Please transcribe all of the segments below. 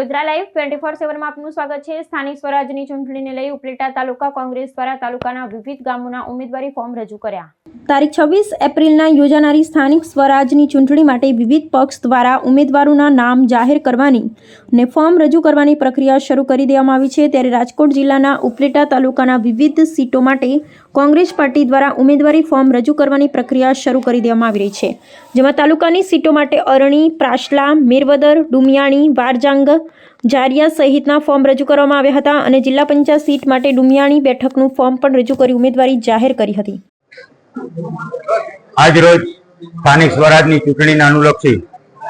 Vadodara live 24/7 માં આપનું સ્વાગત છે। સ્થાનિક સ્વરાજની ચૂંટણીને લઈ ઉપલેટા તાલુકા કોંગ્રેસ દ્વારા તાલુકાના વિવિધ ગામોના ઉમેદવારી ફોર્મ રજૂ કર્યા। તારીખ 26 એપ્રિલના યોજાનારી સ્થાનિક સ્વરાજની ચૂંટણી માટે વિવિધ પક્ષ દ્વારા ઉમેદવારોના નામ જાહેર કરવાની અને ફોર્મ રજૂ કરવાની પ્રક્રિયા શરૂ કરી દેવામાં આવી છે। ત્યારે રાજકોટ જિલ્લાના ઉપલેટા તાલુકાના વિવિધ સીટો માટે કોંગ્રેસ પાર્ટી દ્વારા ઉમેદવારી ફોર્મ રજૂ કરવાની પ્રક્રિયા શરૂ કરી દેવામાં આવી રહી છે, જેમાં તાલુકાની સીટો માટે અરણી, પ્રાસલા, મેરવદર, ડુમિયાણી, વારજાંગ, જારિયા સહિતના ફોર્મ રજૂ કરવામાં આવ્યા હતા અને જિલ્લા પંચાયત સીટ માટે ડુમિયાણી બેઠકનું ફોર્મ પણ રજૂ કરી ઉમેદવારી જાહેર કરી હતી। આજરોજ સ્થાનિક સ્વરાજની ચૂંટણીને અનુલક્ષી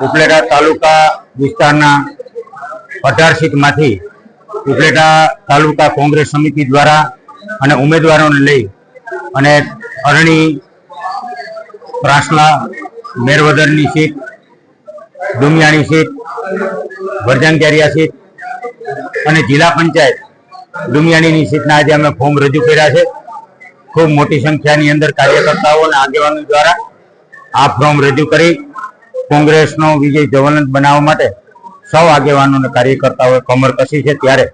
ઉપલેટા તાલુકા વિસ્તારના 18 સીટમાંથી ઉપલેટા તાલુકા કોંગ્રેસ સમિતિ દ્વારા અને ઉમેદવારોને લઈ અને Arani, પ્રાસલા, મેરવદરની seat, Dumiyani seat, વરજાંગિયા seat અને જિલ્લા પંચાયત ડુમિયાણીની સીટના આજે અમે ફોર્મ રજૂ કર્યા છે। ખૂબ મોટી સંખ્યાની અંદર કાર્યકર્તાઓ અને આગેવાનો દ્વારા આ ફોર્મ રજૂ કરી કોંગ્રેસનો વિજય જ્વલંત બનાવવા માટે સૌ આગેવાનો અને કાર્યકર્તાઓએ કમર કસી છે। ત્યારે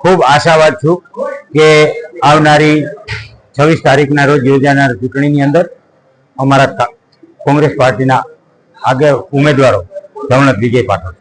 ખૂબ આશાવાદ છું કે આવનારી 26 તારીખના રોજ યોજાનાર ચૂંટણીની અંદર અમારા કોંગ્રેસ પાર્ટીના ઉમેદવારો જ્વલંત વિજય પાઠવશે।